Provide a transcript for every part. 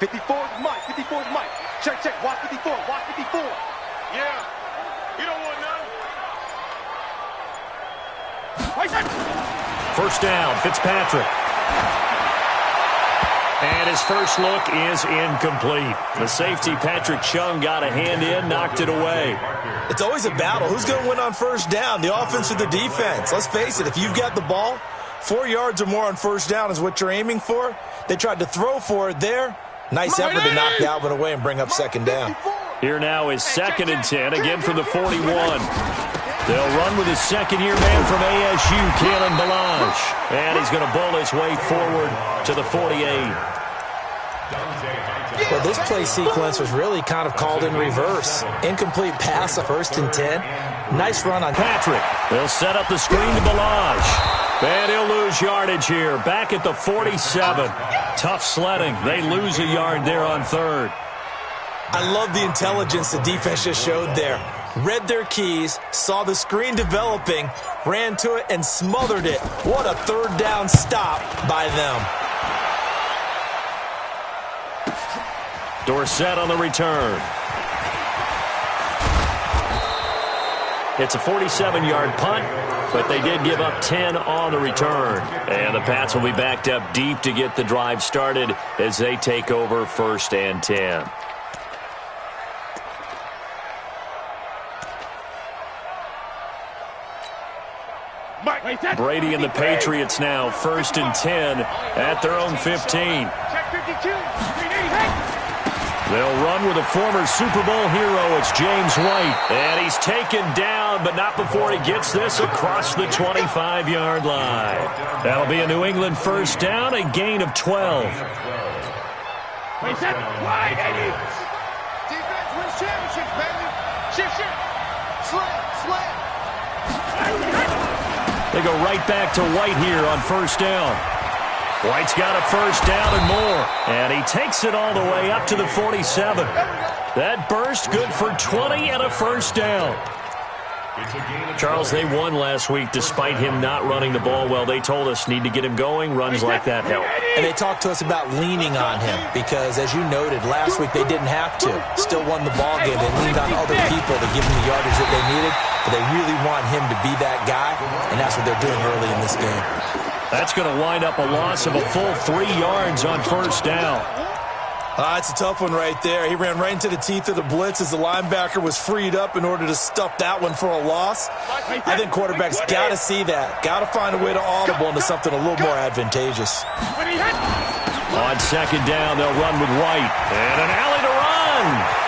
54 is Mike. 54 is Mike. Check, check. Watch 54. Watch 54. Yeah. You don't want none. First down, Fitzpatrick. And his first look is incomplete. The safety, Patrick Chung, got a hand in, knocked it away. It's always a battle. Who's going to win on first down, the offense or the defense? Let's face it, if you've got the ball, 4 yards or more on first down is what you're aiming for. They tried to throw for it there. Nice effort to knock the Alvin away and bring up second down. Here now is 2nd and 10, again from the 41. They'll run with his second-year man from ASU, Kalen Balazs. And he's going to bowl his way forward to the 48. Well, this play sequence was really kind of called in reverse. Incomplete pass, 1st and 10. Nice run on Patrick. They'll set up the screen to Balazs. And he'll lose yardage here, back at the 47. Tough sledding. They lose a yard there on 3rd. I love the intelligence the defense just showed there. Read their keys, saw the screen developing, ran to it, and smothered it. What a 3rd down stop by them. Dorsett on the return. It's a 47-yard punt, but they did give up 10 on the return. And the Pats will be backed up deep to get the drive started as they take over 1st and 10. Brady and the Patriots now 1st and 10 at their own 15. They'll run with a former Super Bowl hero. It's James White. And he's taken down, but not before he gets this across the 25-yard line. That'll be a New England first down, a gain of 12. Defense wins championships, baby. Shift. Slam. They go right back to White here on first down. White's got a first down and more. And he takes it all the way up to the 47. That burst good for 20 and a first down. Charles, they won last week despite him not running the ball well. They told us need to get him going. Runs like that help. And they talked to us about leaning on him because, as you noted, last week they didn't have to. Still won the ball game. They leaned on other people to give them the yardage that they needed. But they really want him to be that guy, and that's what they're doing early in this game. That's going to wind up a loss of a full 3 yards on first down. It's a tough one right there. He ran right into the teeth of the blitz as the linebacker was freed up in order to stuff that one for a loss. I think quarterbacks got to see that. Got to find a way to audible into something a little more advantageous. On second down, they'll run with White. And an alley to run.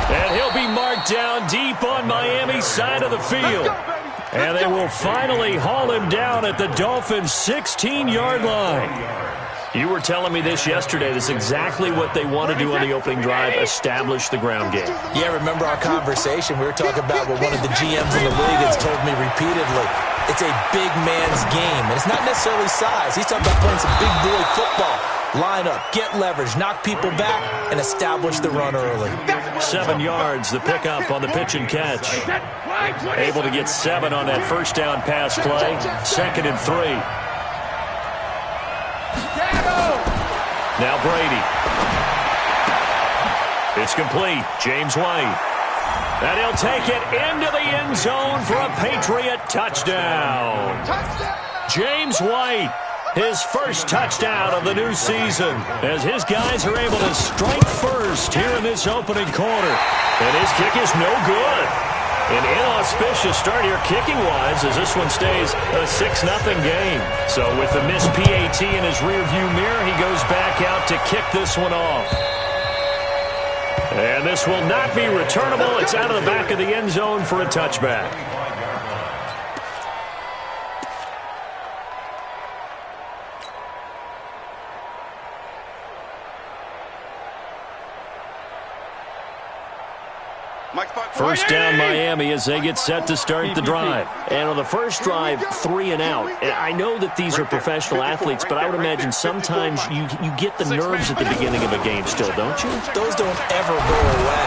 And he'll be marked down deep on Miami's side of the field. And they will finally haul him down at the Dolphins' 16-yard line. You were telling me this yesterday. This is exactly what they want to do on the opening drive, establish the ground game. Yeah, remember our conversation? We were talking about what one of the GMs in the league has told me repeatedly. It's a big man's game, and it's not necessarily size. He's talking about playing some big boy football. Line up, get leverage, knock people back, and establish the run early. 7 yards, the pickup on the pitch and catch. Able to get 7 on that first down pass play. 2nd and 3. Now Brady. It's complete. James White. And he'll take it into the end zone for a Patriot touchdown. James White, his first touchdown of the new season, as his guys are able to strike first here in this opening quarter. And his kick is no good. An inauspicious start here kicking-wise as this one stays a 6-0 game. So with the missed PAT in his rearview mirror, he goes back out to kick this one off. And this will not be returnable. It's out of the back of the end zone for a touchback. First down Miami as they get set to start the drive. And on the first drive, 3 and out. And I know that these are professional athletes, but I would imagine sometimes you get the nerves at the beginning of a game still, don't you? Those don't ever go away.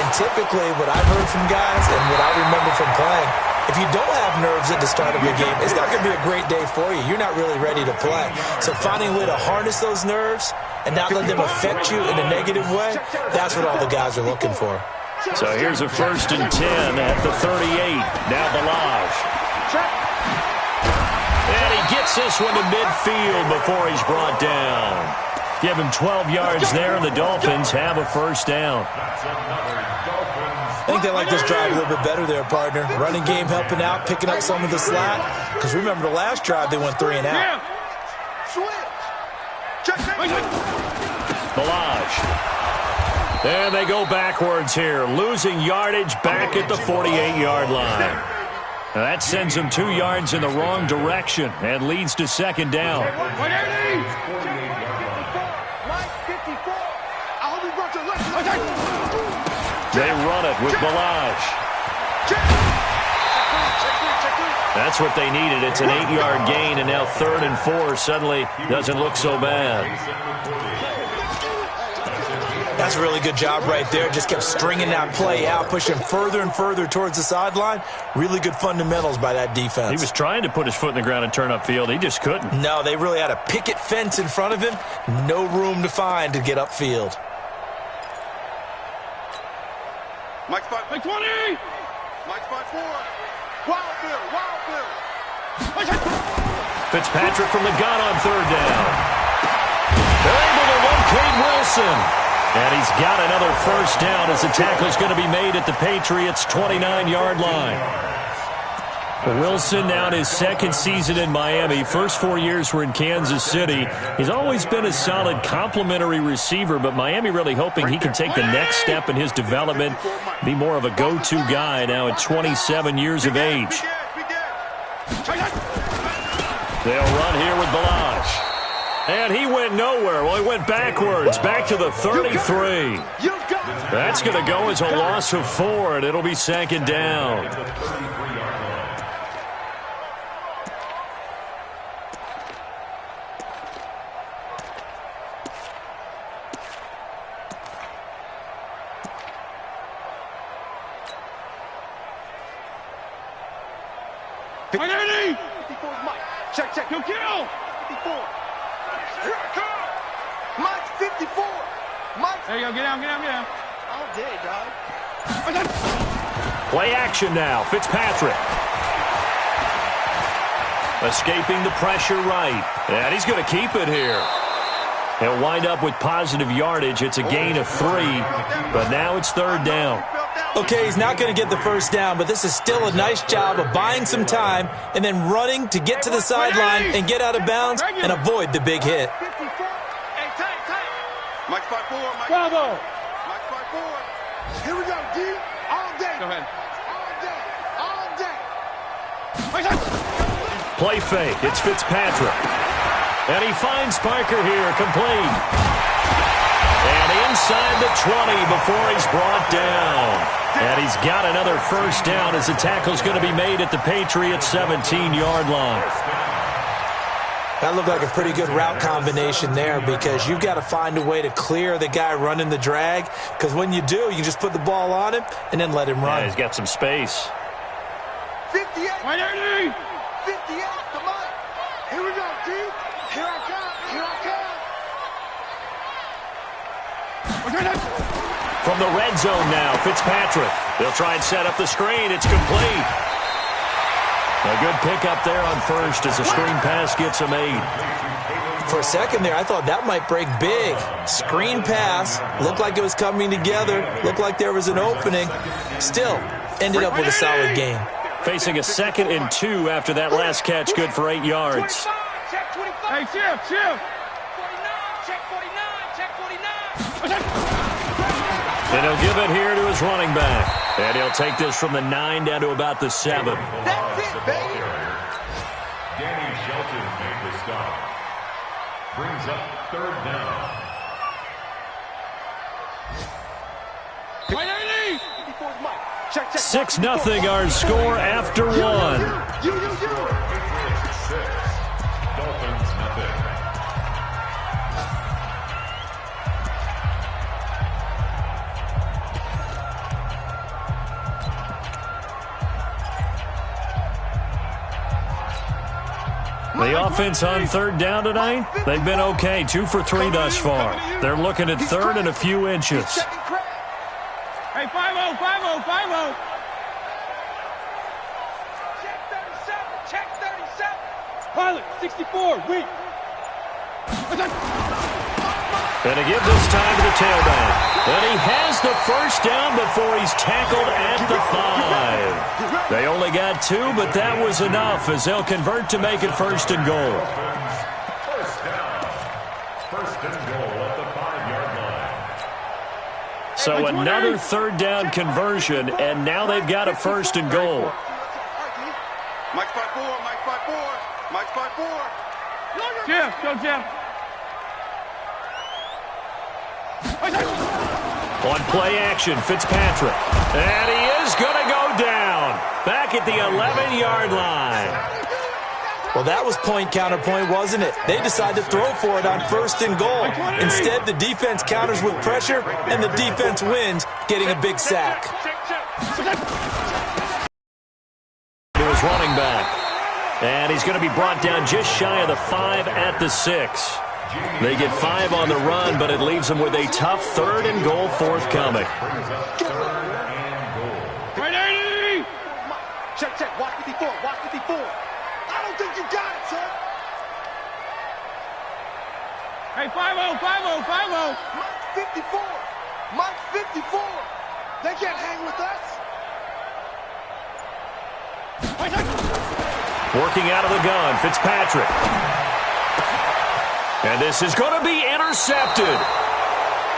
And typically what I've heard from guys and what I remember from playing, if you don't have nerves at the start of your game, it's not going to be a great day for you. You're not really ready to play. So finding a way to harness those nerves and not let them affect you in a negative way, that's what all the guys are looking for. So here's a 1st and 10 at the 38. Now Balazs. And he gets this one to midfield before he's brought down. Give him 12 yards there, and the Dolphins have a 1st down. I think they like this drive a little bit better there, partner. Running game helping out, picking up some of the slack. Because remember, the last drive, they went 3 and out. Balazs. And they go backwards here, losing yardage back at the 48-yard line. Now that sends them 2 yards in the wrong direction and leads to 2nd down. They run it with Balazs. That's what they needed. It's an 8-yard gain, and now 3rd and 4 suddenly doesn't look so bad. That's a really good job right there. Just kept stringing that play out, pushing further and further towards the sideline. Really good fundamentals by that defense. He was trying to put his foot in the ground and turn upfield. He just couldn't. No, they really had a picket fence in front of him. No room to find to get upfield. Mike's 5. Mike 20. Mike's 5-4. Wild Bill. Fitzpatrick from the gun on 3rd down. They're able to locate Wilson. And he's got another 1st down as the tackle's going to be made at the Patriots' 29-yard line. Wilson now in his 2nd season in Miami. First 4 years were in Kansas City. He's always been a solid complementary receiver, but Miami really hoping he can take the next step in his development, be more of a go-to guy now at 27 years of age. They'll run here with Balazs. And he went nowhere. Well, he went backwards, back to the 33. That's going to go as a loss of 4, and it'll be 2nd down. Check. Go kill. 54. Here I come! Mike's 54! Mike! There you go, get down. All day, dog. Play action now, Fitzpatrick. Escaping the pressure right. And he's going to keep it here. He'll wind up with positive yardage. It's a gain of 3, but now it's 3rd down. Okay, he's not going to get the 1st down, but this is still a nice job of buying some time and then running to get to the sideline and get out of bounds and avoid the big hit. Mike's 5-4. Bravo! Mike's 5-4. Here we go, D. All day. Go ahead. All day. Play fake. It's Fitzpatrick. And he finds Parker here, complete. And inside the 20 before he's brought down. And he's got another 1st down as the tackle's going to be made at the Patriots' 17-yard line. That looked like a pretty good route combination there because you've got to find a way to clear the guy running the drag. Because when you do, you just put the ball on him and then let him run. Yeah, he's got some space. 58. 180. 58 to Mike. Here we go, D. Here I come. From the red zone now, Fitzpatrick. They'll try and set up the screen. It's complete. A good pickup there on 1st as the screen pass gets him 8. For a second there, I thought that might break big. Screen pass. Looked like it was coming together. Looked like there was an opening. Still, ended up with a solid game. Facing a 2nd and 2 after that last catch, good for 8 yards. Hey, shift. 49, check 49. And he'll give it here to his running back. And he'll take this from the 9 down to about the 7. That's it, baby. Danny Shelton made the stop. Brings up 3rd down. 180. 6-0 our score after 1. Dolphins nothing. 6 The offense on third down tonight, they've been okay. 2 for 3 thus far. They're looking at third and a few inches. Hey, 5-0, 5-0, 5-0. Check 37, check 37. Pilot, 64, wait. And to give this time to the tailback. And he has the first down before he's tackled at the 5. They only got 2, but that was enough as they'll convert to make it first and goal. First down. First and goal at the 5-yard line. So another third down conversion, and now they've got a first and goal. Mike 5-4, Mike 5-4, Mike 5-4. Jeff, go Jeff. On play action, Fitzpatrick. And he is going to go down. Back at the 11-yard line. Well, that was point counterpoint, wasn't it? They decided to throw for it on first and goal. Instead, the defense counters with pressure, and the defense wins, getting a big sack. To his running back. And he's going to be brought down just shy of the 5 at the 6. They get 5 on the run, but it leaves them with a tough third and goal forthcoming. Right, 80! Check, check, watch 54, watch 54. I don't think you got it, son. Hey, 5-0, 5-0, 5-0. Mike 54, Mike 54. They can't hang with us. Working out of the gun, Fitzpatrick. And this is going to be intercepted.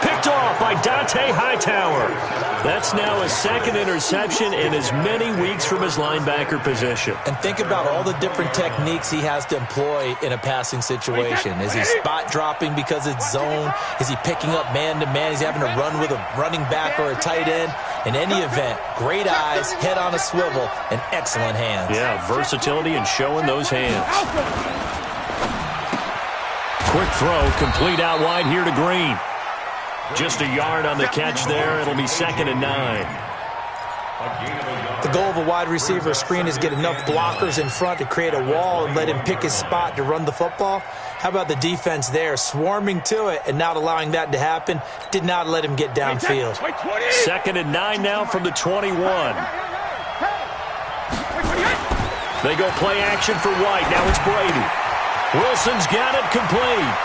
Picked off by Dante Hightower. That's now his second interception in as many weeks from his linebacker position. And think about all the different techniques he has to employ in a passing situation. Is he spot dropping because it's zone? Is he picking up man-to-man? He's having to run with a running back or a tight end? In any event, great eyes, head on a swivel, and excellent hands. Yeah, versatility and showing those hands. Quick throw, complete out wide here to Green. Just a yard on the catch there. It'll be 2nd and 9. The goal of a wide receiver screen is get enough blockers in front to create a wall and let him pick his spot to run the football. How about the defense there, swarming to it and not allowing that to happen? Did not let him get downfield. 2nd and 9 now from the 21. They go play action for White. Now it's Brady. Wilson's got it complete.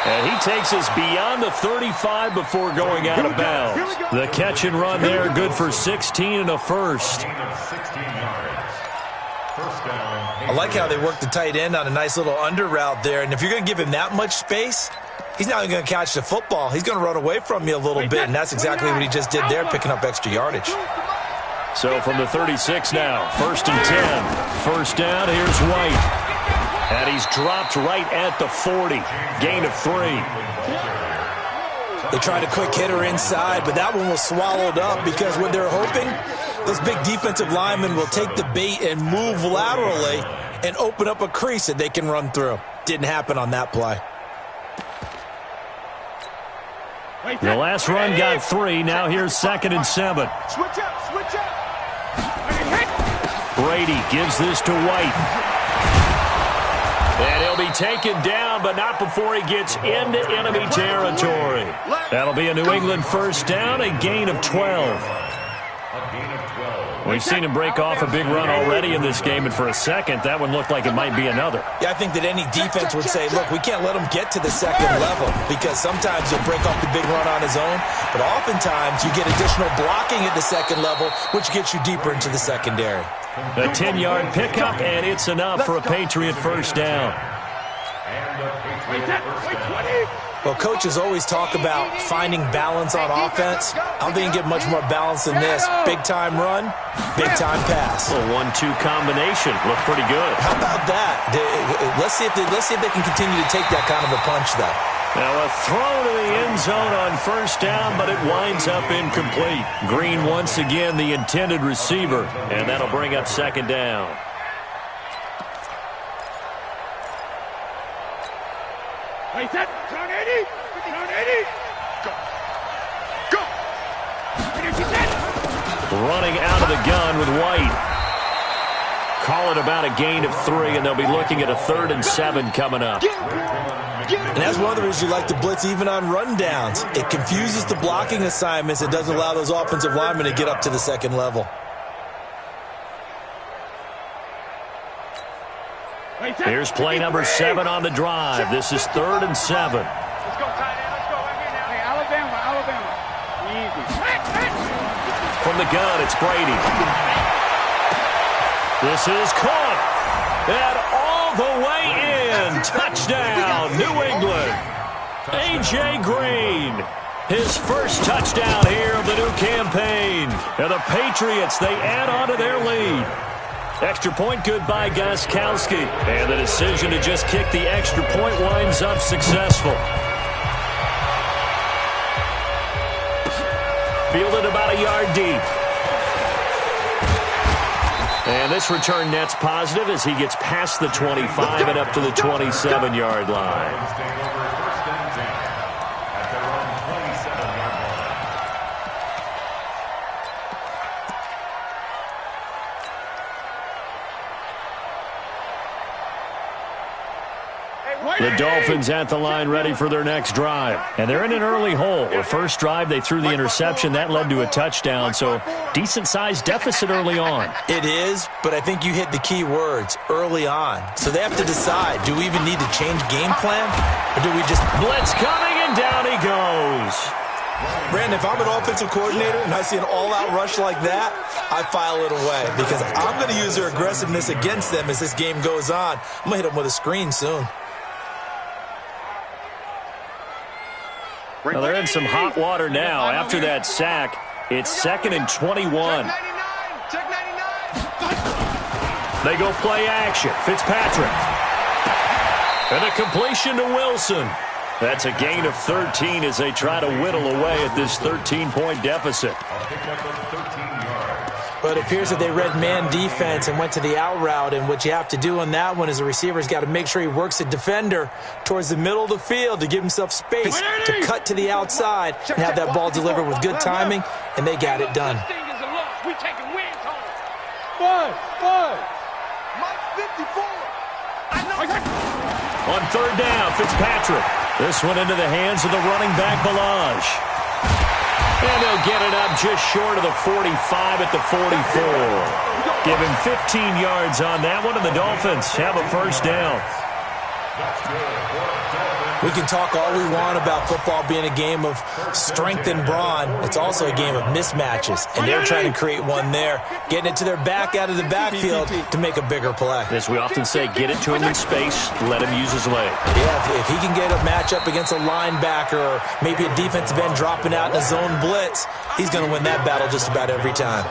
And he takes us beyond the 35 before going out of bounds. The catch and run there, good for 16 and a first. I like how they work the tight end on a nice little under route there. And if you're going to give him that much space, he's not even going to catch the football. He's going to run away from you a little bit, and that's exactly what he just did there, picking up extra yardage. So from the 36 now, 1st and 10. First down, here's White. And he's dropped right at the 40. Gain of 3. They tried a quick hitter inside, but that one was swallowed up because what they're hoping, those big defensive linemen will take the bait and move laterally and open up a crease that they can run through. Didn't happen on that play. The last run got 3. Now here's 2nd and 7. Switch up, switch up. Brady gives this to White. And he'll be taken down, but not before he gets into enemy territory. That'll be a New England first down, a gain of 12. We've seen him break off a big run already in this game, and for a second, that one looked like it might be another. Yeah, I think that any defense would say, look, we can't let him get to the second level because sometimes he'll break off the big run on his own, but oftentimes you get additional blocking at the second level, which gets you deeper into the secondary. A 10-yard pickup, and it's enough for a Patriot first down. Well, coaches always talk about finding balance on offense. I don't think you can get much more balance than this. Big-time run, big-time pass. A 1-2 combination. Look pretty good. How about that? Let's see if they can continue to take that kind of a punch, though. Now a throw to the end zone on first down, but it winds up incomplete. Green once again the intended receiver, and that'll bring up 2nd down. Wait, set. Turn 80. Turn 80. Go. Go. Running out of the gun with White. call it about a gain of 3, and they'll be looking at a 3rd and 7 coming up. And that's one of the reasons you like to blitz even on rundowns. It confuses the blocking assignments. It doesn't allow those offensive linemen to get up to the second level. Here's play number 7 on the drive. This is 3rd and 7. Let's go, tight end. Let's go right here now. Hey, Alabama. Easy. From the gun, it's Brady. This is caught. And all the way in. Touchdown, New England. A.J. Green. His first touchdown here of the new campaign. And the Patriots, they add on to their lead. Extra point good by Gostkowski. And the decision to just kick the extra point winds up successful. Fielded about a yard deep. And this return net's positive as he gets past the 25 and up to the 27-yard line. The Dolphins at the line ready for their next drive. And they're in an early hole. The first drive, they threw the interception. That led to a touchdown, so decent-sized deficit early on. It is, but I think you hit the key words, early on. So they have to decide, do we even need to change game plan? Or do we just... Blitz coming, and down he goes. Brandon, if I'm an offensive coordinator and I see an all-out rush like that, I file it away because I'm going to use their aggressiveness against them as this game goes on. I'm going to hit them with a screen soon. Well, they're in some hot water now. After that sack, it's 2nd and 21. Check 99. They go play action. Fitzpatrick. And a completion to Wilson. That's a gain of 13 as they try to whittle away at this 13-point deficit. But it appears that they read man defense and went to the out route, and what you have to do on that one is the receiver's got to make sure he works a defender towards the middle of the field to give himself space to cut to the outside and have that ball delivered with good timing, and they got it done. We taking wins home. On 3rd down, Fitzpatrick. This one into the hands of the running back, Balaj. And they'll get it up just short of the 45 at the 44. Give him 15 yards on that one, and the Dolphins have a first down. We can talk all we want about football being a game of strength and brawn. It's also a game of mismatches, and they're trying to create one there, getting it to their back out of the backfield to make a bigger play. As we often say, get it to him in space, let him use his leg. Yeah, if he can get a matchup against a linebacker or maybe a defensive end dropping out in a zone blitz, he's going to win that battle just about every time.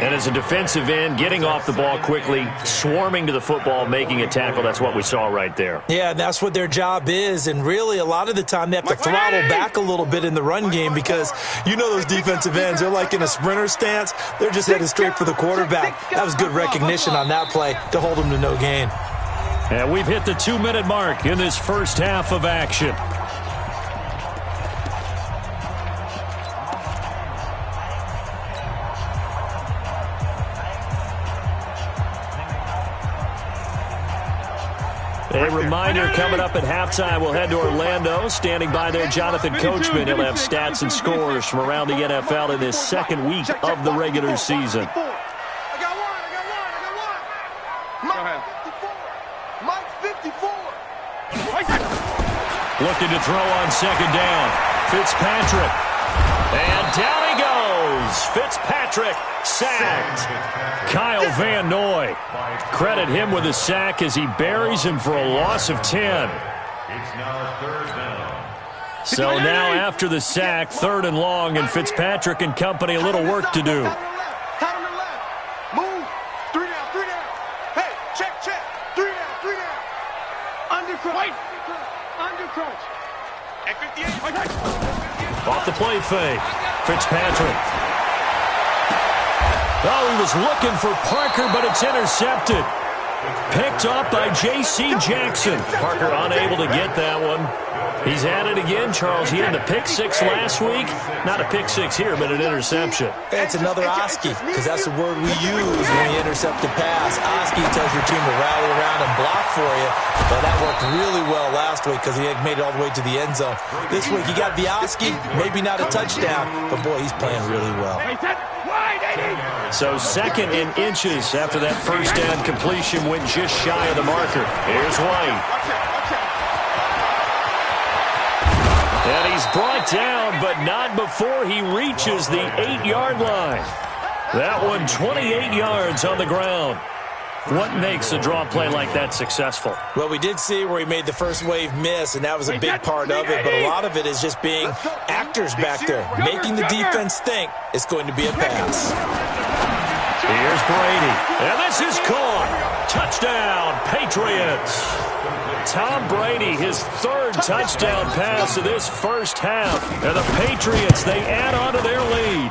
And as a defensive end, getting off the ball quickly, swarming to the football, making a tackle, that's what we saw right there. Yeah, and that's what their job is. And really, a lot of the time, they have to throttle back a little bit in the run game because you know those defensive ends, they're like in a sprinter stance. They're just headed straight for the quarterback. That was good recognition on that play to hold them to no gain. And we've hit the 2-minute mark in this first half of action. A reminder coming up at halftime, we'll head to Orlando. Standing by there, Jonathan Coachman. He'll have stats and scores from around the NFL in this second week of the regular season. I got one. Mike 54. Looking to throw on 2nd down. Fitzpatrick. And down he goes. Fitzpatrick sacked. Kyle Van Noy. Credit him with a sack as he buries him for a loss of 10. It's now 3rd down. So now after the sack, 3rd and long, and Fitzpatrick and company a little work to do. Cut on the left. Move. 3 down. Hey, check. 3 down. Undercroach. At 58. Off the play fake. Fitzpatrick. Oh, he was looking for Parker, but it's intercepted. Picked up by J.C. Jackson. Parker unable to get that one. He's at it again, Charles. He had the pick six last week. Not a pick six here, but an interception. It's another Oski, because that's the word we use when you intercept a pass. Oski tells your team to rally around and block for you. But that worked really well last week because he had made it all the way to the end zone. This week, he got the Oski, maybe not a touchdown, but boy, he's playing really well. So 2nd and inches after that first down completion went just shy of the marker. Here's White. And he's brought down, but not before he reaches the 8-yard line. That one 28 yards on the ground. What makes a draw play like that successful? Well, we did see where he made the first wave miss, and that was a big part of it, but a lot of it is just being actors back there, making the defense think it's going to be a pass. Here's Brady, and this is caught. Touchdown, Patriots. Tom Brady, his 3rd touchdown pass of this first half, and the Patriots, they add on to their lead.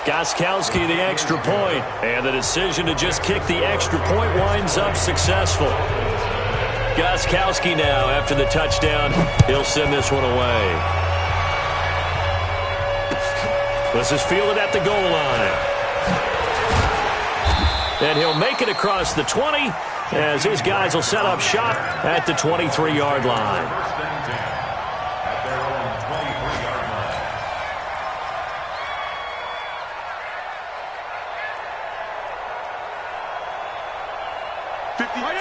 Gostkowski, the extra point, and the decision to just kick the extra point winds up successful. Gostkowski now, after the touchdown, he'll send this one away. This is fielded at the goal line. And he'll make it across the 20 as his guys will set up shop at the 23-yard line.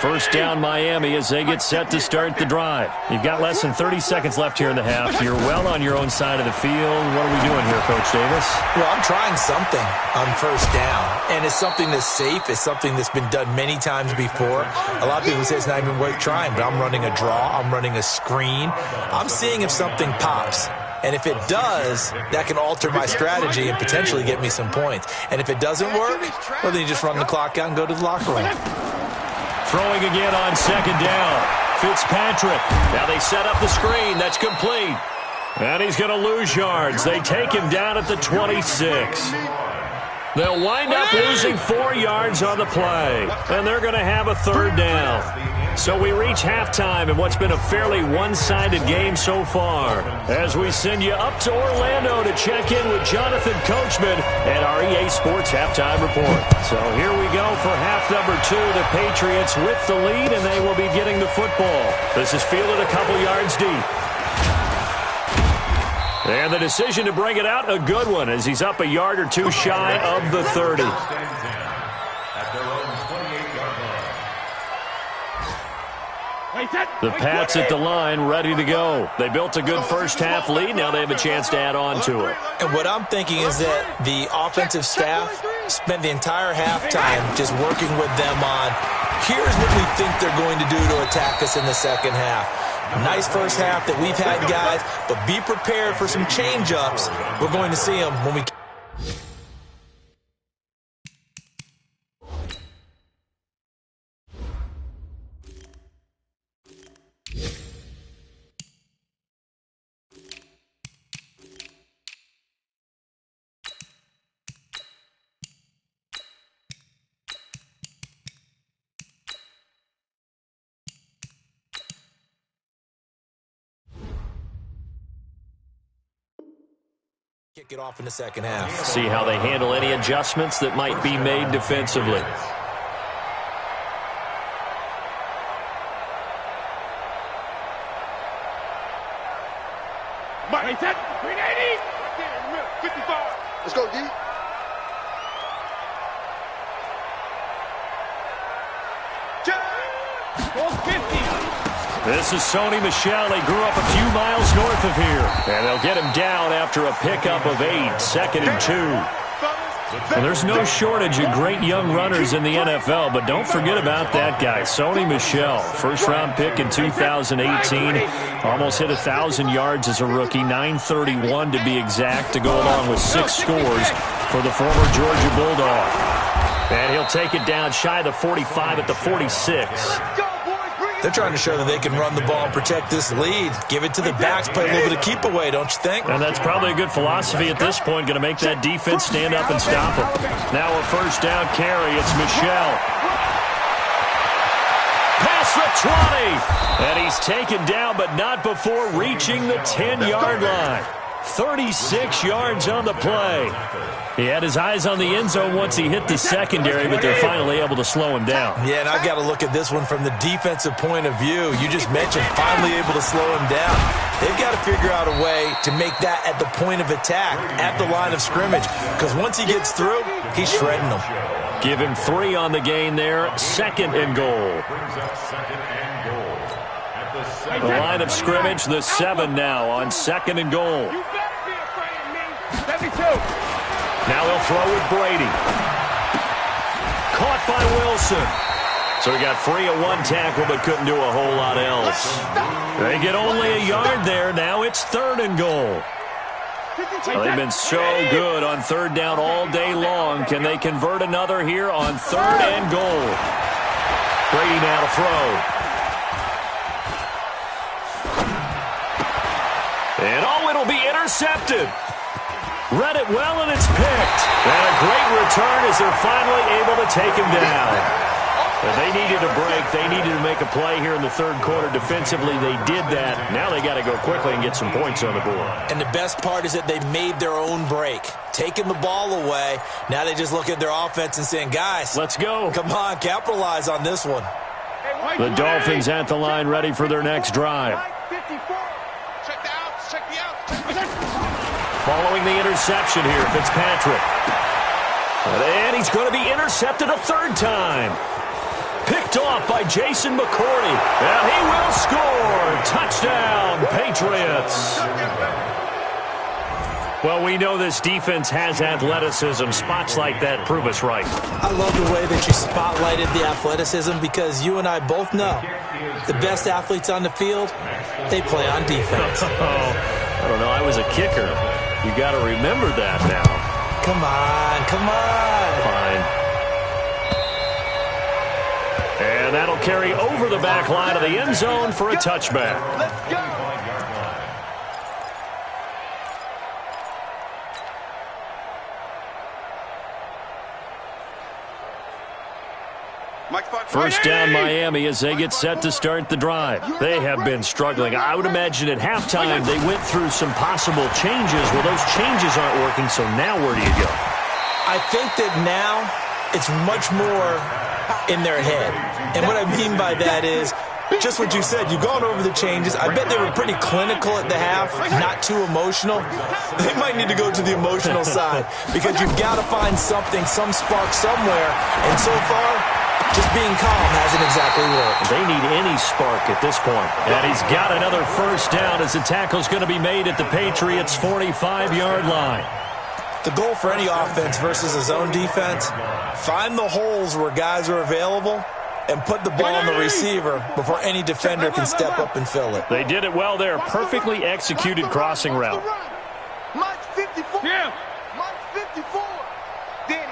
First down, Miami, as they get set to start the drive. You've got less than 30 seconds left here in the half. You're well on your own side of the field. What are we doing here, Coach Davis? Well, I'm trying something on first down, and it's something that's safe. It's something that's been done many times before. A lot of people say it's not even worth trying, but I'm running a draw. I'm running a screen. I'm seeing if something pops. And if it does, that can alter my strategy and potentially get me some points. And if it doesn't work, well, then you just run the clock out and go to the locker room. Throwing again on 2nd down. Fitzpatrick. Now they set up the screen. That's complete. And he's going to lose yards. They take him down at the 26. They'll wind up losing 4 yards on the play. And they're going to have a 3rd down. So we reach halftime in what's been a fairly one-sided game so far. As we send you up to Orlando to check in with Jonathan Coachman at our EA Sports Halftime Report. So here we go for half number 2. The Patriots with the lead, and they will be getting the football. This is fielded a couple yards deep. And the decision to bring it out, a good one, as he's up a yard or two shy of the 30. The Pats at the line, ready to go. They built a good first half lead. Now they have a chance to add on to it. And what I'm thinking is that the offensive staff spent the entire halftime just working with them on, here's what we think they're going to do to attack us in the second half. Nice first half that we've had, guys, but be prepared for some change-ups. We're going to see them when we... kick it off in the second half. See how they handle any adjustments that might be made defensively. Mike, set, 380. 55. Let's go, D. This is Sony Michel. He grew up a few miles north of here. And they'll get him down after a pickup of 8, 2nd and 2. Well, there's no shortage of great young runners in the NFL, but don't forget about that guy, Sony Michel. First-round pick in 2018. Almost hit 1,000 yards as a rookie, 931 to be exact, to go along with 6 scores for the former Georgia Bulldog. And he'll take it down shy of the 45 at the 46. They're trying to show that they can run the ball and protect this lead. Give it to the backs, play a little bit of keep away, don't you think? And that's probably a good philosophy at this point, going to make that defense stand up and stop them. Now a first down carry. It's Michel. the 20. And he's taken down, but not before reaching the 10-yard line. 36 yards on the play. He had his eyes on the end zone once he hit the secondary, but they're finally able to slow him down. Yeah, and I've got to look at this one from the defensive point of view. You just mentioned finally able to slow him down. They've got to figure out a way to make that at the point of attack, at the line of scrimmage, because once he gets through, he's shredding them. Give him 3 on the gain there. 2nd and goal. The line of scrimmage, the 7 now on 2nd and goal. Now he'll throw with Brady. Caught by Wilson. So he got free of 1 tackle, but couldn't do a whole lot else. They get only a yard there. Now it's 3rd and goal. Well, they've been so good on 3rd down all day long. Can they convert another here on 3rd and goal? Brady now to throw. And it'll be intercepted. Read it well, and it's picked. And a great return as they're finally able to take him down. But they needed a break. They needed to make a play here in the 3rd quarter. Defensively, they did that. Now they got to go quickly and get some points on the board. And the best part is that they made their own break. Taking the ball away. Now they just look at their offense and saying, guys, let's go. Come on, capitalize on this one. The Dolphins at the line ready for their next drive. Following the interception here, Fitzpatrick. And he's going to be intercepted a 3rd time. Picked off by Jason McCourty. And he will score. Touchdown, Patriots. Well, we know this defense has athleticism. Spots like that prove us right. I love the way that you spotlighted the athleticism because you and I both know the best athletes on the field, they play on defense. I don't know. I was a kicker. You got to remember that now. Come on, come on. Fine. And that'll carry over the back line of the end zone for a touchback. Let's go. First down Miami as they get set to start the drive. They have been struggling. I would imagine at halftime they went through some possible changes. Well, those changes aren't working, so now where do you go? I think that now it's much more in their head. And what I mean by that is just what you said. You've gone over the changes. I bet they were pretty clinical at the half, not too emotional. They might need to go to the emotional side because you've got to find something, some spark somewhere. And so far, just being calm hasn't exactly worked. They need any spark at this point. And he's got another first down as the tackle's going to be made at the Patriots' 45-yard line. The goal for any offense versus a zone defense, find the holes where guys are available and put the ball on the receiver before any defender can step up and fill it. They did it well there. Perfectly executed crossing route. Mike 54. Yeah. Mike 54. Danny.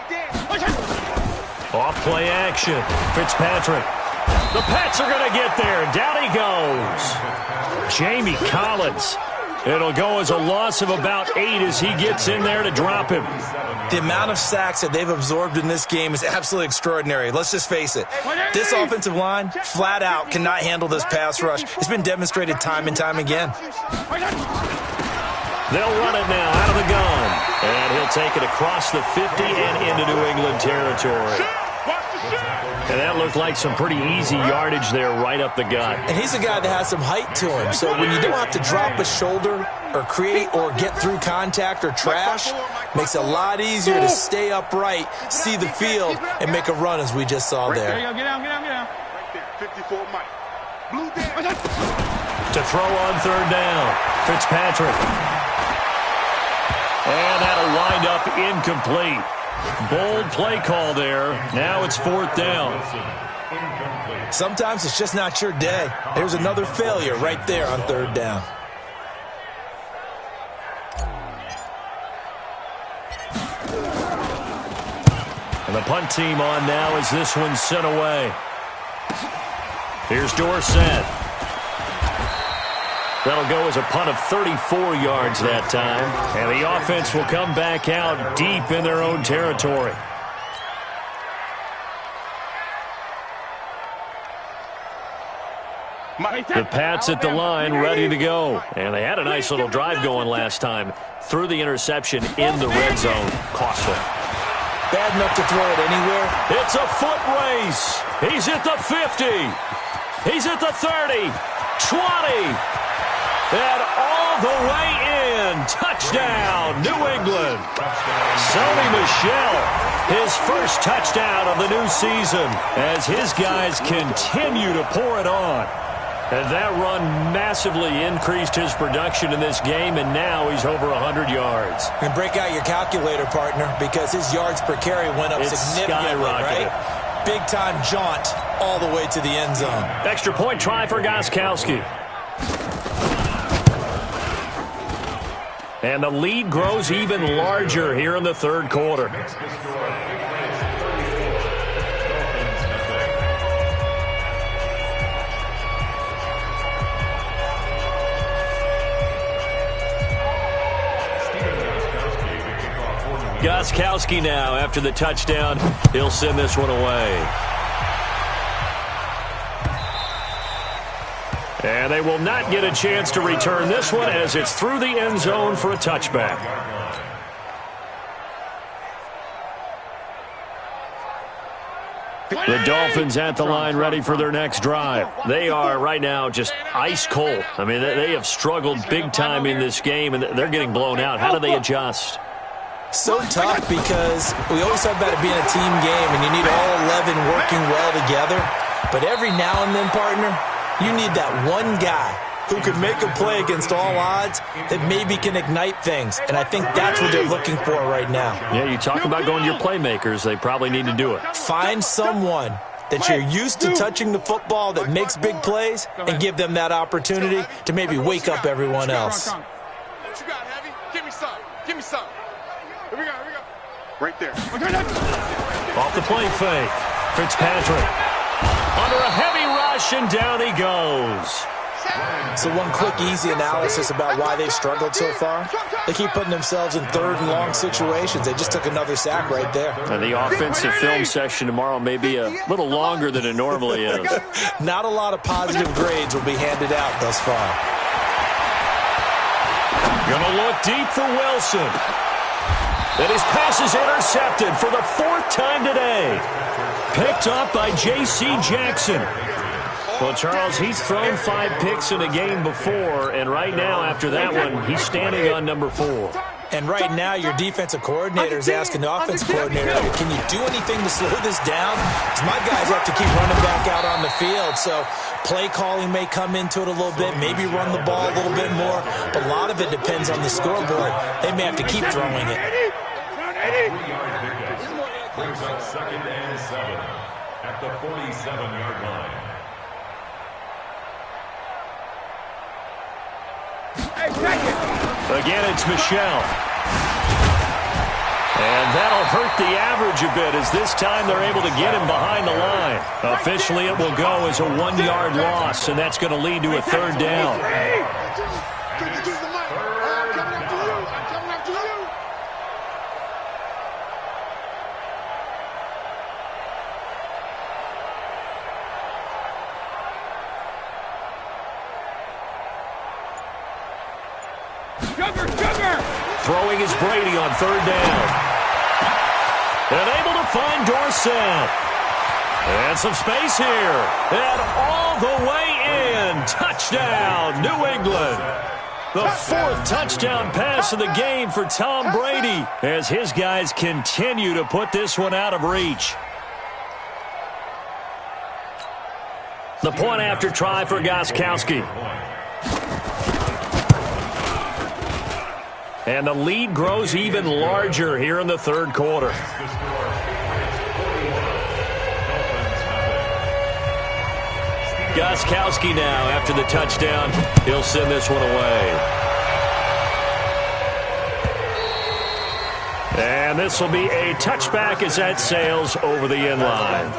Off play action. Fitzpatrick. The Pats are going to get there. Down he goes. Jamie Collins. It'll go as a loss of about 8 as he gets in there to drop him. The amount of sacks that they've absorbed in this game is absolutely extraordinary. Let's just face it. This offensive line, flat out, cannot handle this pass rush. It's been demonstrated time and time again. They'll run it now out of the gun. And he'll take it across the 50 and into New England territory. And that looked like some pretty easy yardage there right up the gut. And he's a guy that has some height to him. So when you don't have to drop a shoulder or create or get through contact or trash, makes it a lot easier to stay upright, see the field, and make a run as we just saw there. Get down. Right there, 54 Mike. Blue down. To throw on 3rd down. Fitzpatrick. And that'll wind up incomplete. Bold play call there. Now it's 4th down. Sometimes it's just not your day. There's another failure right there on 3rd down. And the punt team on now as this one's sent away. Here's Dorsett. That'll go as a punt of 34 yards that time. And the offense will come back out deep in their own territory. The Pats at the line, ready to go. And they had a nice little drive going last time. Threw the interception in the red zone. Costly. Bad enough to throw it anywhere. It's a foot race. He's at the 50. He's at the 30. 20. And all the way in. Touchdown, New England. Sony Michel, his first touchdown of the new season as his guys continue to pour it on. And that run massively increased his production in this game, and now he's over 100 yards. And break out your calculator, partner, because his yards per carry went up significantly, right? Big-time jaunt all the way to the end zone. Extra point try for Gostkowski. And the lead grows even larger here in the third quarter. Gostkowski now after the touchdown. He'll send this one away. And they will not get a chance to return this one as it's through the end zone for a touchback. The Dolphins at the line ready for their next drive. They are right now just ice cold. I mean, they have struggled big time in this game, and they're getting blown out. How do they adjust? So tough because we always talk about it being a team game, and you need all 11 working well together. But every now and then, partner, you need that one guy who can make a play against all odds that maybe can ignite things. And I think that's what they're looking for right now. Yeah, you talk about going to your playmakers. They probably need to do it. Find someone that you're used to touching the football that makes big plays and give them that opportunity to maybe wake up everyone else. What you got, Heavy? Give me some. Give me some. Here we go. Here we go. Right there. Off the play fake. Fitzpatrick. Under a heavy rush, and down he goes. So one quick, easy analysis about why they've struggled so far. They keep putting themselves in third and long situations. They just took another sack right there. And the offensive film session tomorrow may be a little longer than it normally is. Not a lot of positive grades will be handed out thus far. Gonna look deep for Wilson. And his pass is intercepted for the fourth time today. Picked up by J.C. Jackson. Well, Charles, he's thrown 5 picks in a game before, and right now, after that one, he's standing on number 4. And right now, your defensive coordinator is asking the offensive coordinator, can you do anything to slow this down? Because my guys have to keep running back out on the field, so play calling may come into it a little bit, maybe run the ball a little bit more, but a lot of it depends on the scoreboard. They may have to keep throwing it. 3-yard pickup brings up 2nd and 7 at the 47-yard line. Again, it's Michel. And that'll hurt the average a bit as this time they're able to get him behind the line. Officially, it will go as a 1-yard loss, and that's going to lead to a third down. Throwing is Brady on third down. And able to find Dorsett. And some space here. And all the way in. Touchdown, New England. The 4th touchdown pass of the game for Tom Brady as his guys continue to put this one out of reach. The point after try for Gostkowski. And the lead grows even larger here in the third quarter. Gostkowski now after the touchdown. He'll send this one away. And this will be a touchback as that sails over the end line.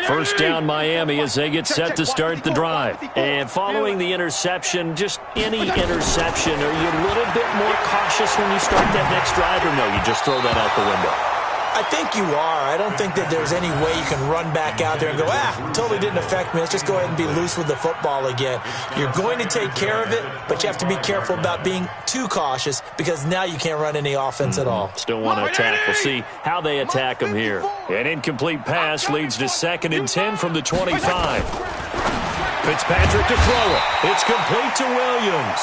First down Miami as they get set to start the drive. And following the interception, just any interception, are you a little bit more cautious when you start that next drive, or no, you just throw that out the window? I think you are. I don't think that there's any way you can run back out there and go, totally didn't affect me. Let's just go ahead and be loose with the football again. You're going to take care of it, but you have to be careful about being too cautious because now you can't run any offense at all. Still want to attack. We'll see how they attack them here. An incomplete pass leads to 2nd and 10 from the 25. Fitzpatrick to throw it. It's complete to Williams.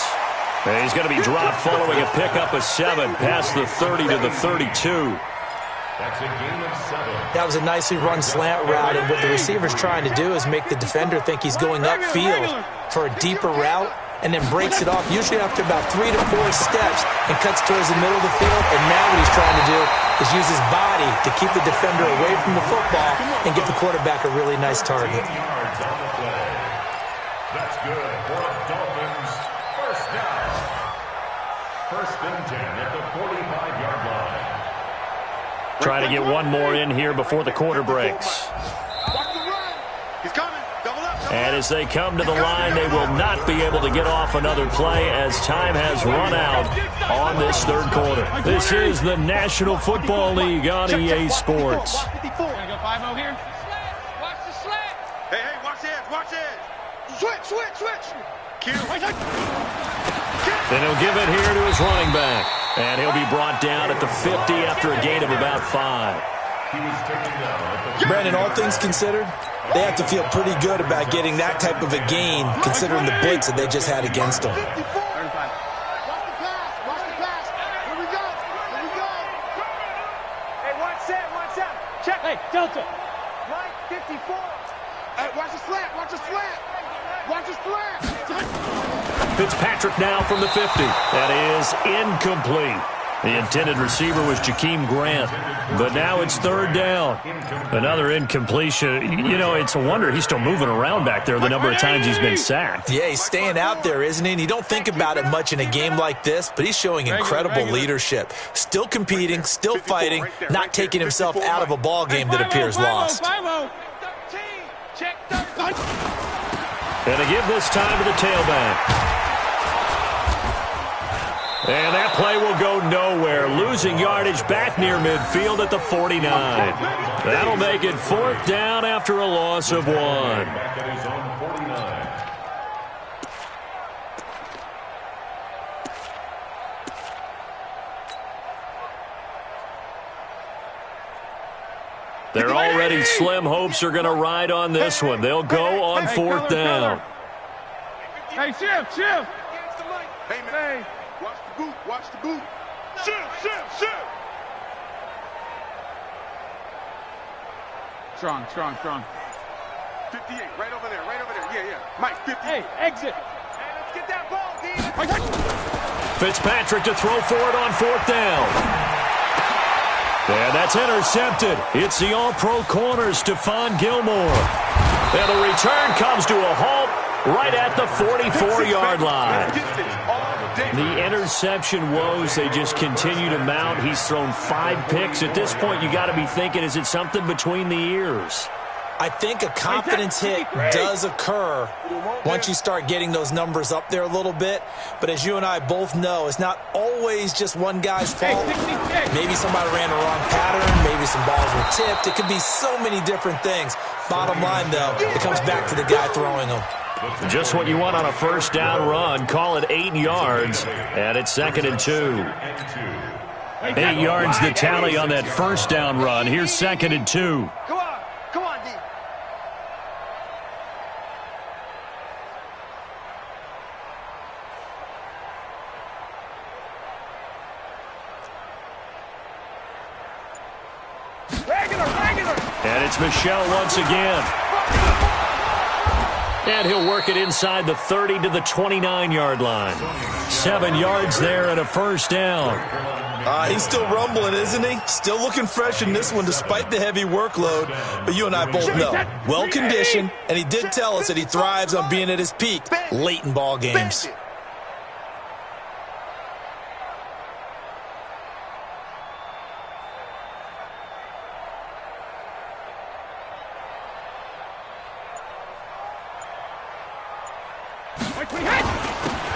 And he's going to be dropped following a pickup of 7 past the 30 to the 32. That's a gain of 7. That was a nicely run slant route, and what the receiver's trying to do is make the defender think he's going upfield for a deeper route and then breaks it off, usually after about 3 to 4 steps, and cuts towards the middle of the field. And now what he's trying to do is use his body to keep the defender away from the football and give the quarterback a really nice target. That's good for Dolphins. First down. 1st and 10 at the 45-yard line. Try to get one more in here before the quarter breaks. Watch the run. He's coming. Double up. And as they come to the line, they will not be able to get off another play as time has run out on this 3rd quarter. This is the National Football League on EA Sports. Gonna go 5-0 here. Watch the slant. Hey, watch edge. Watch edge. Switch. Kill. Then he'll give it here to his running back. And he'll be brought down at the 50 after a gain of about 5. He was taken down at the Brandon, all things considered, they have to feel pretty good about getting that type of a gain considering the blitz that they just had against them. 55. Watch the pass. Here we go. Hey, watch that. Check. Hey, Delta. Right, 54. Hey, watch the slant. Fitzpatrick now from the 50. That is incomplete. The intended receiver was Jakeem Grant. But now it's 3rd down. Another incompletion. You know, it's a wonder he's still moving around back there the number of times he's been sacked. Yeah, he's staying out there, isn't he? And you don't think about it much in a game like this, but he's showing incredible leadership. Still competing, still fighting, not taking himself out of a ball game that appears lost. And to give this time to the tailback. And that play will go nowhere. Losing yardage back near midfield at the 49. That'll make it 4th down after a loss of 1. back at his own 49. They're already slim hopes are going to ride on this one. They'll go on 4th down. Hey, shift. Hey, man. Watch the boot. Shift. Strong. 58, right over there. Yeah. Mike, 50. Hey, exit. Hey, let's get that ball, D. Fitzpatrick to throw for it on 4th down. And that's intercepted. It's the all-pro corner, Stephon Gilmore. And the return comes to a halt right at the 44-yard line. The interception woes, they just continue to mount. He's thrown 5 picks. At this point, you got to be thinking, is it something between the ears? I think a confidence hit does occur once you start getting those numbers up there a little bit. But as you and I both know, it's not always just one guy's fault. Maybe somebody ran the wrong pattern. Maybe some balls were tipped. It could be so many different things. Bottom line, though, it comes back to the guy throwing them. Just what you want on a 1st down run. Call it 8 yards. And it's 2nd and 2. 8 yards the tally on that 1st down run. Here's 2nd and 2. Come on, D. And it's Michel once again. And he'll work it inside the 30 to the 29-yard line. 7 yards there and a 1st down. He's still rumbling, isn't he? Still looking fresh in this one despite the heavy workload. But you and I both know, well-conditioned, and he did tell us that he thrives on being at his peak late in ball games.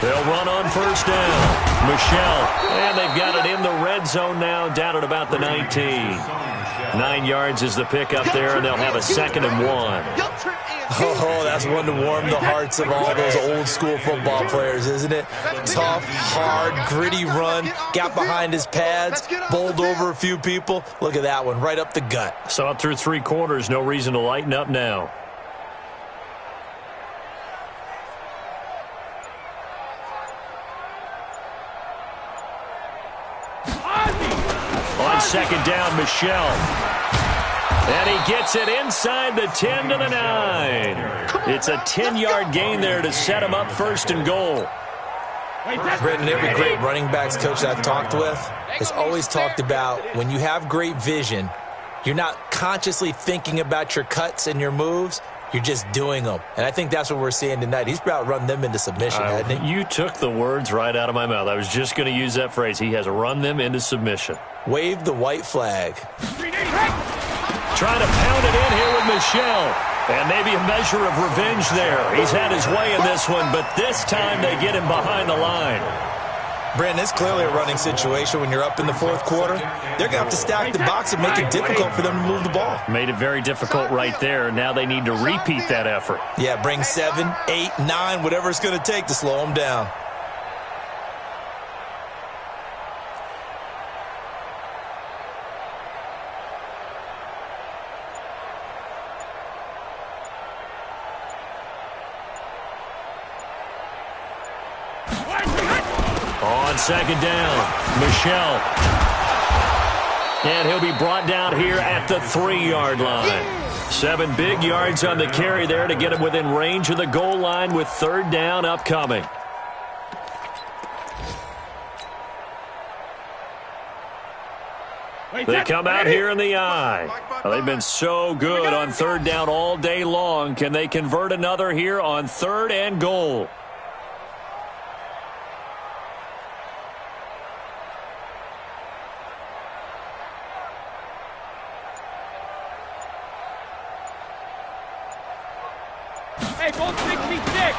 They'll run on first down. Michelle. And they've got it in the red zone now, down at about the 19. 9 yards is the pickup there, and they'll have a 2nd and 1. Oh, that's one to warm the hearts of all those old-school football players, isn't it? Tough, hard, gritty run, got behind his pads, bowled over a few people. Look at that one, right up the gut. Saw it through 3 quarters, no reason to lighten up now. On 2nd down, Michelle. And he gets it inside the 10 to the 9. It's a 10-yard gain there to set him up 1st and goal. Brendan, every great running backs coach I've talked with has always talked about when you have great vision, you're not consciously thinking about your cuts and your moves. You're just doing them. And I think that's what we're seeing tonight. He's about run them into submission, hasn't he? You took the words right out of my mouth. I was just going to use that phrase. He has run them into submission. Wave the white flag. Trying to pound it in here with Michelle. And maybe a measure of revenge there. He's had his way in this one, but this time they get him behind the line. Brandon, it's clearly a running situation when you're up in the 4th quarter. They're going to have to stack the box and make it difficult for them to move the ball. Made it very difficult right there. Now they need to repeat that effort. Yeah, bring 7, 8, 9, whatever it's going to take to slow them down. On 2nd down, Michelle. And he'll be brought down here at the 3-yard line. 7 big yards on the carry there to get him within range of the goal line with 3rd down upcoming. They come out here in the eye. Well, they've been so good on 3rd down all day long. Can they convert another here on 3rd and goal?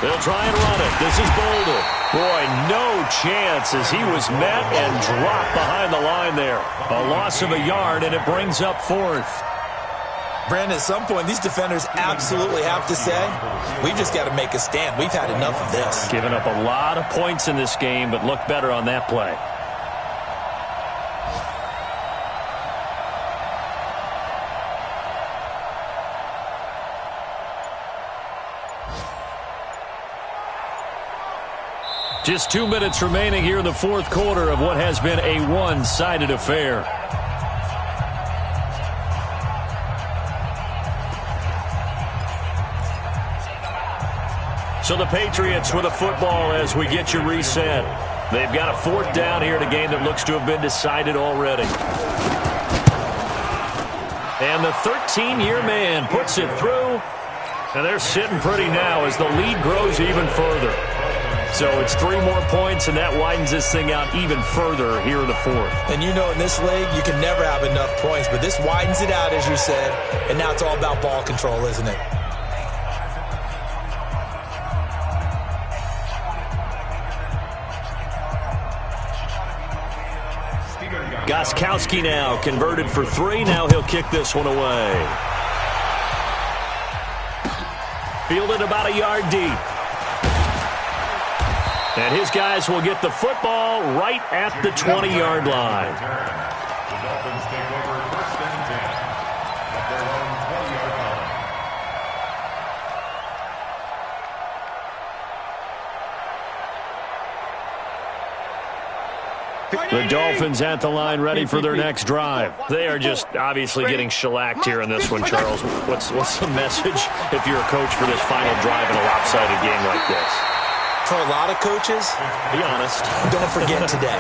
They'll try and run it. This is Boulder. Boy, no chance as he was met and dropped behind the line there. A loss of a yard, and it brings up 4th. Brandon, at some point, these defenders absolutely have to say, we've just got to make a stand. We've had enough of this. Giving up a lot of points in this game, but looked better on that play. Just 2 minutes remaining here in the 4th quarter of what has been a one-sided affair. So the Patriots with a football as we get you reset. They've got a 4th down here in a game that looks to have been decided already. And the 13-year man puts it through. And they're sitting pretty now as the lead grows even further. So it's 3 more points, and that widens this thing out even further here in the 4th. And you know in this league, you can never have enough points, but this widens it out, as you said, and now it's all about ball control, isn't it? Gostkowski now converted for 3. Now he'll kick this one away. Fielded about a yard deep. And his guys will get the football right at the 20-yard line. The Dolphins take over 1st and 10 at their own 20-yard line. The Dolphins at the line ready for their next drive. They are just obviously getting shellacked here in this one, Charles. What's the message if you're a coach for this final drive in a lopsided game like this? For a lot of coaches, be honest. Don't forget today.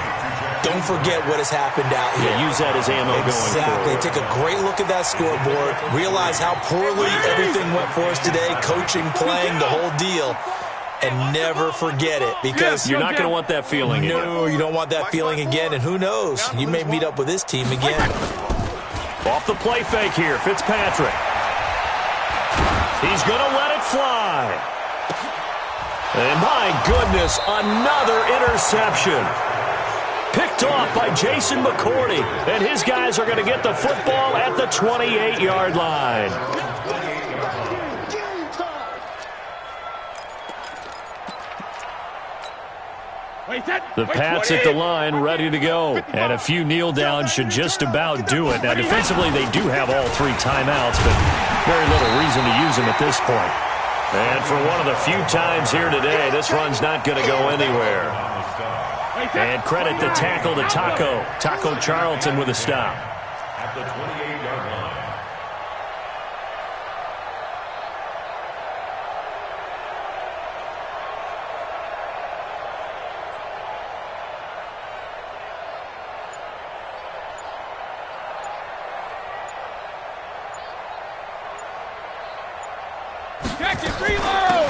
Don't forget what has happened out here. Yeah, use that as ammo going forward. Exactly. Take a great look at that scoreboard. Realize how poorly everything went for us today. Coaching, playing, the whole deal. And never forget it, because you're not going to want that feeling again. No, you don't want that feeling again. And who knows? You may meet up with this team again. Off the play fake here, Fitzpatrick. He's going to let it fly. And my goodness, another interception. Picked off by Jason McCourty. And his guys are going to get the football at the 28-yard line. The Pats at the line, ready to go. And a few kneel downs should just about do it. Now, defensively, they do have all 3 timeouts, but very little reason to use them at this point. And for one of the few times here today, this run's not going to go anywhere. And credit the tackle to Taco Charlton with a stop. At the 28-yard line.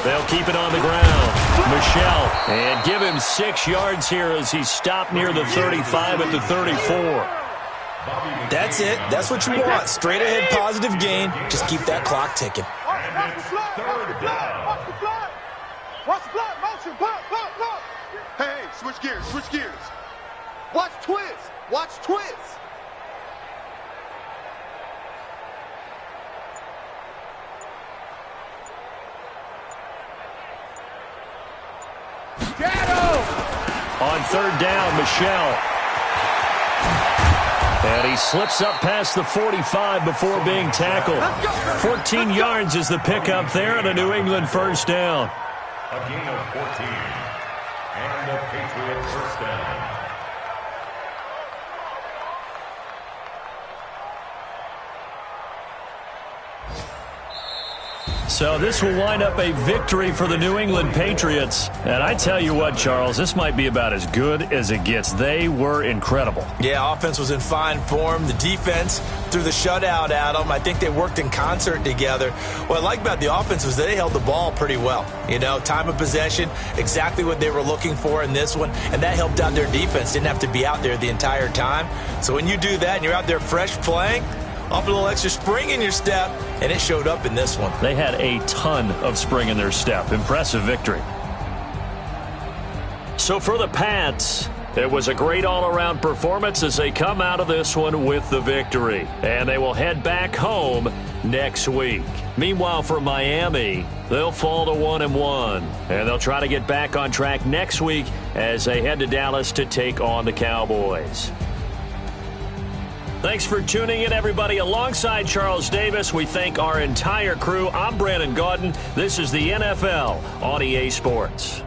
They'll keep it on the ground. Michelle, and give him 6 yards here as he stopped near the 35 at the 34. That's it. That's what you want. Straight ahead positive gain. Just keep that clock ticking. And it's third down. Watch the block, motion, block. Hey, switch gears. Watch twist. On third down, Michelle. And he slips up past the 45 before being tackled. 14 yards is the pickup there and a New England first down. A gain of 14. And a Patriot first down. So this will wind up a victory for the New England Patriots. And I tell you what, Charles, this might be about as good as it gets. They were incredible. Yeah, offense was in fine form. The defense threw the shutout at them. I think they worked in concert together. What I like about the offense was they held the ball pretty well. You know, time of possession, exactly what they were looking for in this one. And that helped out their defense. Didn't have to be out there the entire time. So when you do that and you're out there fresh playing, off a little extra spring in your step, and it showed up in this one. They had a ton of spring in their step. Impressive victory. So for the Pats, it was a great all-around performance as they come out of this one with the victory. And they will head back home next week. Meanwhile, for Miami, they'll fall to 1-1. And they'll try to get back on track next week as they head to Dallas to take on the Cowboys. Thanks for tuning in, everybody. Alongside Charles Davis, we thank our entire crew. I'm Brandon Gaudin. This is the NFL on EA Sports.